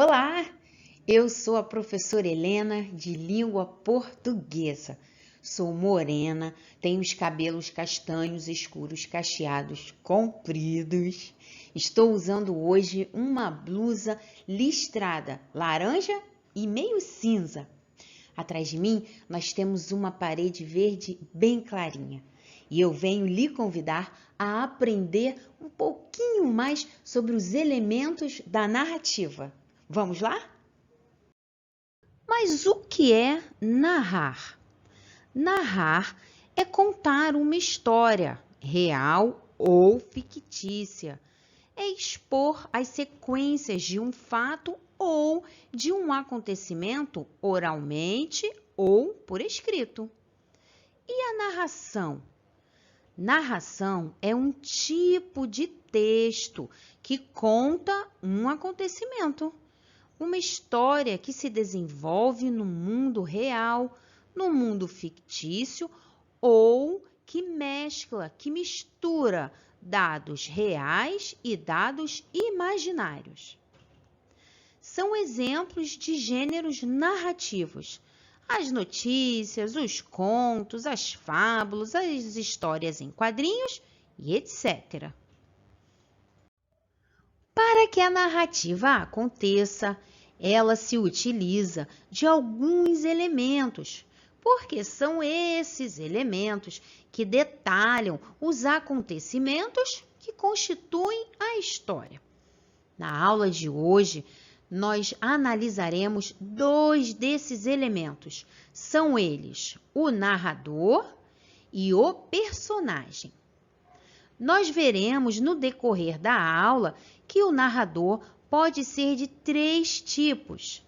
Olá, eu sou a professora Helena de língua portuguesa. Sou morena, tenho os cabelos castanhos escuros cacheados compridos. Estou usando hoje uma blusa listrada, laranja e meio cinza. Atrás de mim, nós temos uma parede verde bem clarinha. E eu venho lhe convidar a aprender um pouquinho mais sobre os elementos da narrativa. Vamos lá? Mas o que é narrar? Narrar é contar uma história, real ou fictícia. É expor as sequências de um fato ou de um acontecimento oralmente ou por escrito. E a narração? Narração é um tipo de texto que conta um acontecimento. Uma história que se desenvolve no mundo real, no mundo fictício ou que mistura dados reais e dados imaginários. São exemplos de gêneros narrativos: as notícias, os contos, as fábulas, as histórias em quadrinhos e etc. Para que a narrativa aconteça, ela se utiliza de alguns elementos, porque são esses elementos que detalham os acontecimentos que constituem a história. Na aula de hoje, nós analisaremos dois desses elementos. São eles o narrador e o personagem. Nós veremos no decorrer da aula que o narrador pode ser de três tipos.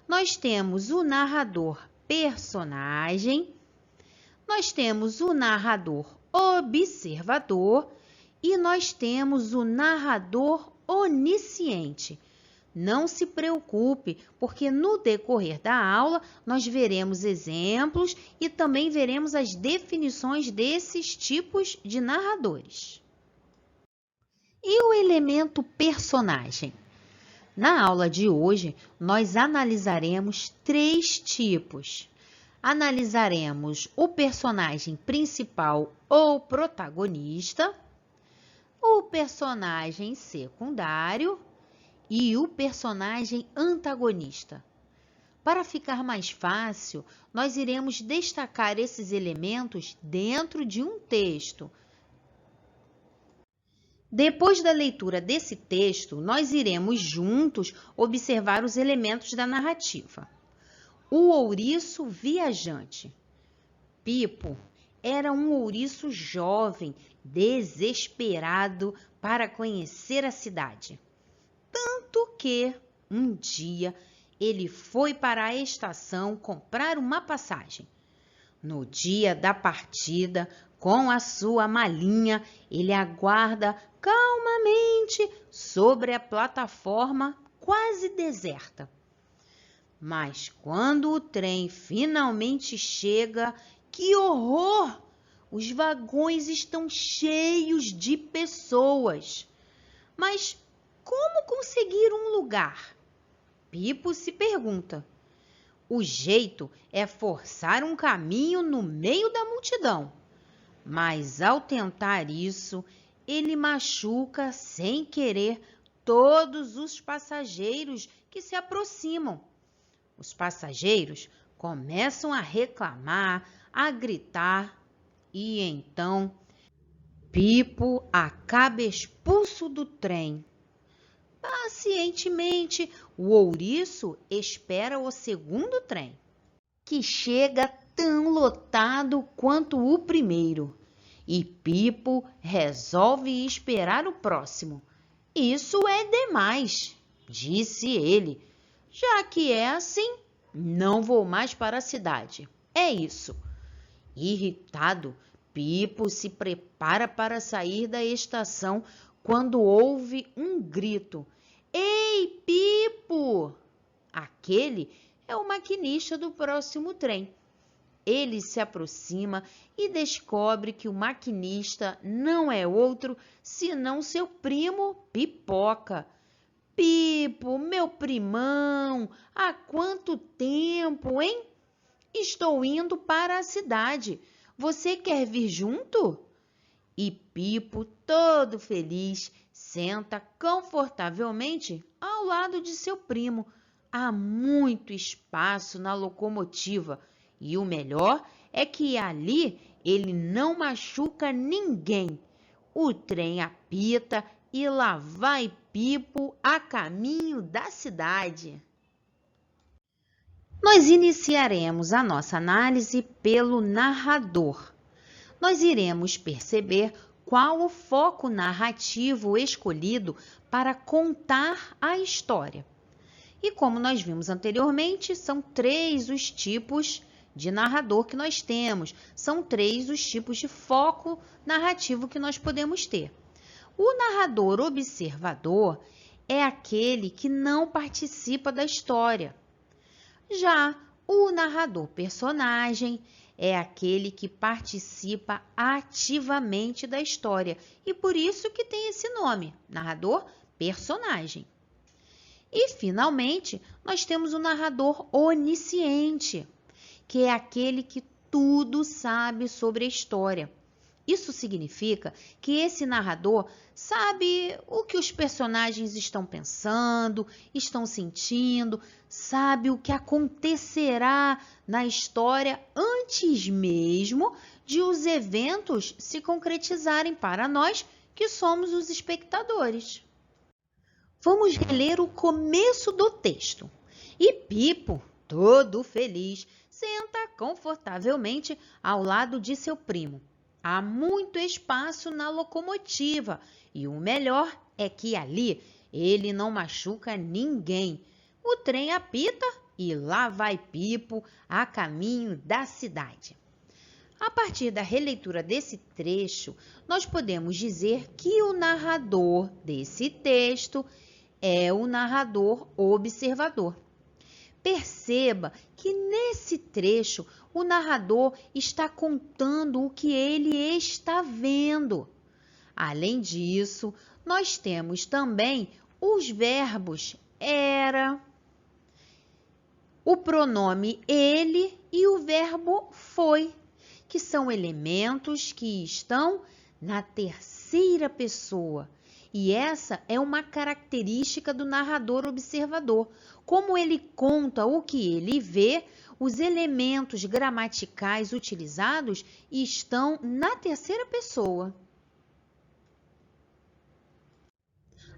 Nós temos o narrador personagem, nós temos o narrador observador e nós temos o narrador onisciente. Não se preocupe, porque no decorrer da aula nós veremos exemplos e também veremos as definições desses tipos de narradores. E o elemento personagem? Na aula de hoje, nós analisaremos três tipos. Analisaremos o personagem principal ou protagonista, o personagem secundário e o personagem antagonista. Para ficar mais fácil, nós iremos destacar esses elementos dentro de um texto. Depois da leitura desse texto, nós iremos juntos observar os elementos da narrativa. O ouriço viajante. Pipo era um ouriço jovem, desesperado para conhecer a cidade. Tanto que, um dia, ele foi para a estação comprar uma passagem. No dia da partida, com a sua malinha, ele aguarda calmamente sobre a plataforma quase deserta. Mas quando o trem finalmente chega, que horror! Os vagões estão cheios de pessoas. Mas como conseguir um lugar? Pipo se pergunta. O jeito é forçar um caminho no meio da multidão. Mas ao tentar isso, ele machuca sem querer todos os passageiros que se aproximam. Os passageiros começam a reclamar, a gritar e então Pipo acaba expulso do trem. Pacientemente, o ouriço espera o segundo trem, que chega tão lotado quanto o primeiro, e Pipo resolve esperar o próximo. Isso é demais, disse ele. Já que é assim, não vou mais para a cidade. É isso. Irritado, Pipo se prepara para sair da estação quando ouve um grito. Ei, Pipo! Aquele é o maquinista do próximo trem. Ele se aproxima e descobre que o maquinista não é outro senão seu primo Pipoca. Pipo, meu primão, há quanto tempo, hein? Estou indo para a cidade. Você quer vir junto? E Pipo, todo feliz, senta confortavelmente ao lado de seu primo. Há muito espaço na locomotiva e o melhor é que ali ele não machuca ninguém. O trem apita e lá vai Pipo a caminho da cidade. Nós iniciaremos a nossa análise pelo narrador. Nós iremos perceber qual o foco narrativo escolhido para contar a história. E como nós vimos anteriormente, são 3 os tipos de narrador que nós temos, são 3 os tipos de foco narrativo que nós podemos ter. O narrador observador é aquele que não participa da história. Já o narrador personagem é aquele que participa ativamente da história e por isso que tem esse nome, narrador personagem. E, finalmente, nós temos o narrador onisciente, que é aquele que tudo sabe sobre a história. Isso significa que esse narrador sabe o que os personagens estão pensando, estão sentindo, sabe o que acontecerá na história antes mesmo de os eventos se concretizarem para nós, que somos os espectadores. Vamos reler o começo do texto. E Pipo, todo feliz, senta confortavelmente ao lado de seu primo. Há muito espaço na locomotiva e o melhor é que ali ele não machuca ninguém. O trem apita e lá vai Pipo a caminho da cidade. A partir da releitura desse trecho, nós podemos dizer que o narrador desse texto é o narrador observador. Perceba que nesse trecho o narrador está contando o que ele está vendo. Além disso, nós temos também os verbos era, o pronome ele e o verbo foi, que são elementos que estão na terceira pessoa. E essa é uma característica do narrador observador. Como ele conta o que ele vê, os elementos gramaticais utilizados estão na terceira pessoa.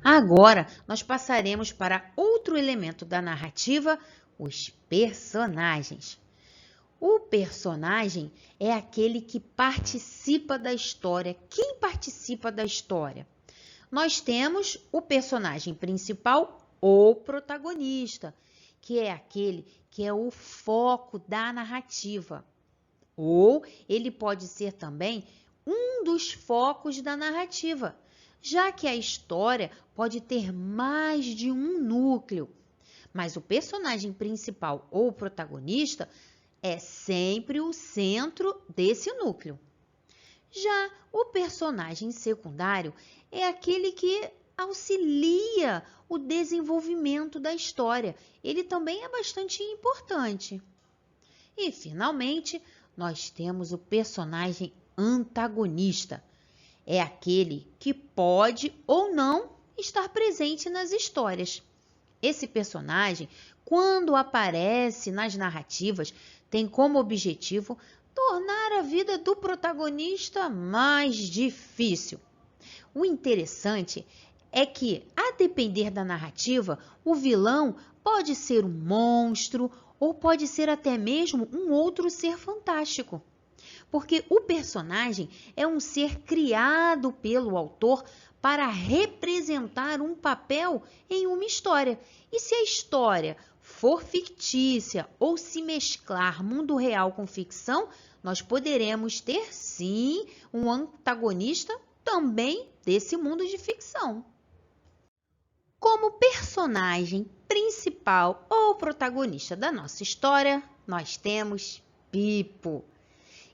Agora, nós passaremos para outro elemento da narrativa, os personagens. O personagem é aquele que participa da história. Quem participa da história? Nós temos o personagem principal ou protagonista, que é aquele que é o foco da narrativa. Ou ele pode ser também um dos focos da narrativa, já que a história pode ter mais de um núcleo. Mas o personagem principal ou protagonista é sempre o centro desse núcleo. Já o personagem secundário é aquele que auxilia o desenvolvimento da história. Ele também é bastante importante. E, finalmente, nós temos o personagem antagonista. É aquele que pode ou não estar presente nas histórias. Esse personagem, quando aparece nas narrativas, tem como objetivo tornar a vida do protagonista mais difícil. O interessante é que, a depender da narrativa, o vilão pode ser um monstro ou pode ser até mesmo um outro ser fantástico. Porque o personagem é um ser criado pelo autor para representar um papel em uma história. E se a história for fictícia ou se mesclar mundo real com ficção, nós poderemos ter, sim, um antagonista também desse mundo de ficção. Como personagem principal ou protagonista da nossa história, nós temos Pipo.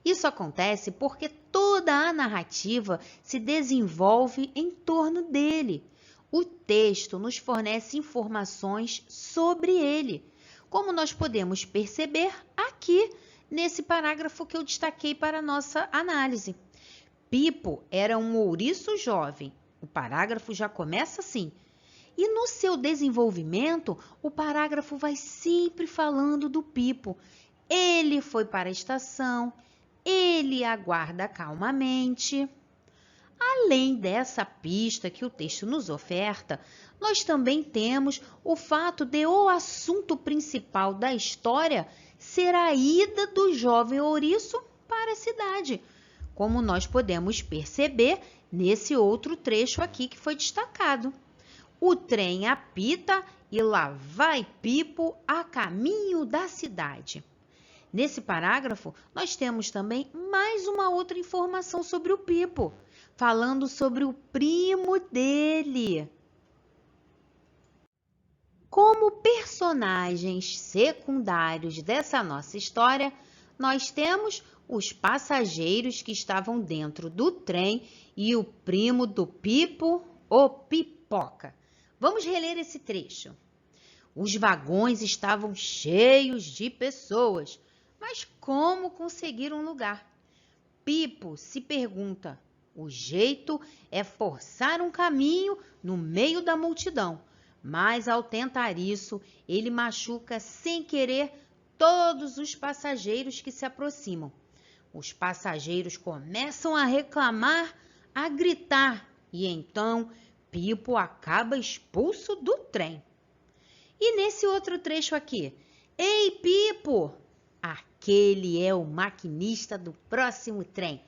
Isso acontece porque toda a narrativa se desenvolve em torno dele. O texto nos fornece informações sobre ele, como nós podemos perceber aqui nesse parágrafo que eu destaquei para a nossa análise. Pipo era um ouriço jovem. O parágrafo já começa assim. E no seu desenvolvimento, o parágrafo vai sempre falando do Pipo. Ele foi para a estação, ele aguarda calmamente. Além dessa pista que o texto nos oferta, nós também temos o fato de o assunto principal da história ser a ida do jovem ouriço para a cidade, como nós podemos perceber nesse outro trecho aqui que foi destacado. O trem apita e lá vai Pipo a caminho da cidade. Nesse parágrafo, nós temos também mais uma outra informação sobre o Pipo, falando sobre o primo dele. Como personagens secundários dessa nossa história, nós temos os passageiros que estavam dentro do trem e o primo do Pipo, o Pipoca. Vamos reler esse trecho. Os vagões estavam cheios de pessoas, mas como conseguir um lugar? Pipo se pergunta. O jeito é forçar um caminho no meio da multidão, mas ao tentar isso, ele machuca sem querer todos os passageiros que se aproximam. Os passageiros começam a reclamar, a gritar, e então Pipo acaba expulso do trem. E nesse outro trecho aqui, ei Pipo! Aquele é o maquinista do próximo trem.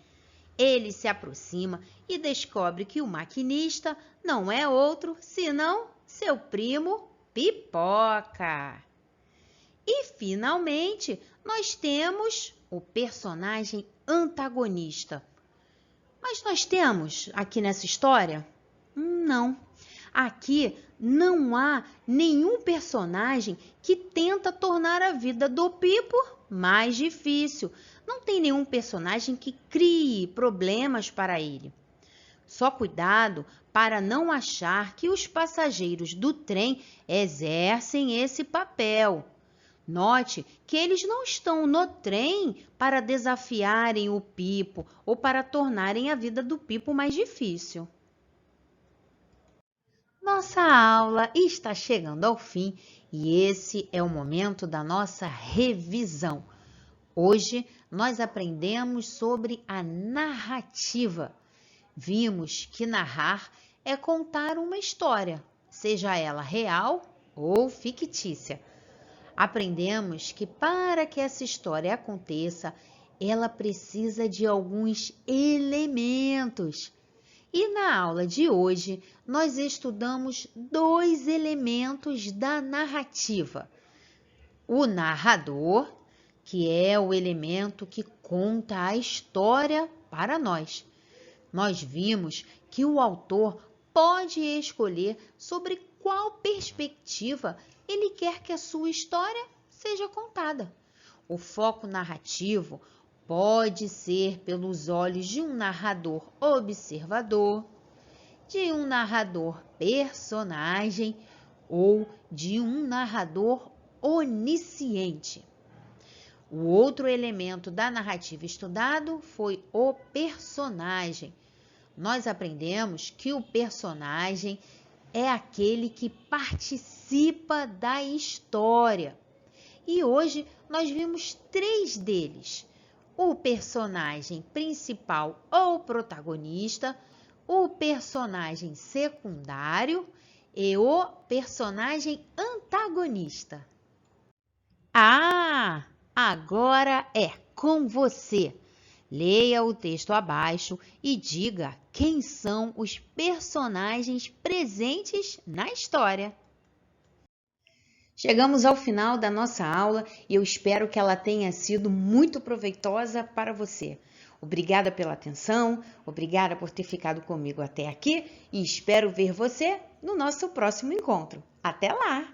Ele se aproxima e descobre que o maquinista não é outro senão seu primo Pipoca. E finalmente nós temos o personagem antagonista. Mas nós temos aqui nessa história? Não. Aqui não há nenhum personagem que tenta tornar a vida do Pipo mais difícil. Não tem nenhum personagem que crie problemas para ele. Só cuidado para não achar que os passageiros do trem exercem esse papel. Note que eles não estão no trem para desafiarem o Pipo ou para tornarem a vida do Pipo mais difícil. Nossa aula está chegando ao fim e esse é o momento da nossa revisão. Hoje nós aprendemos sobre a narrativa. Vimos que narrar é contar uma história, seja ela real ou fictícia. Aprendemos que para que essa história aconteça, ela precisa de alguns elementos. E na aula de hoje, nós estudamos 2 elementos da narrativa. O narrador, que é o elemento que conta a história para nós. Nós vimos que o autor pode escolher sobre qual perspectiva ele quer que a sua história seja contada. O foco narrativo pode ser pelos olhos de um narrador observador, de um narrador personagem ou de um narrador onisciente. O outro elemento da narrativa estudado foi o personagem. Nós aprendemos que o personagem é aquele que participa da história. E hoje nós vimos 3 deles. O personagem principal ou protagonista, o personagem secundário e o personagem antagonista. Ah, agora é com você! Leia o texto abaixo e diga quem são os personagens presentes na história. Chegamos ao final da nossa aula e eu espero que ela tenha sido muito proveitosa para você. Obrigada pela atenção, obrigada por ter ficado comigo até aqui e espero ver você no nosso próximo encontro. Até lá!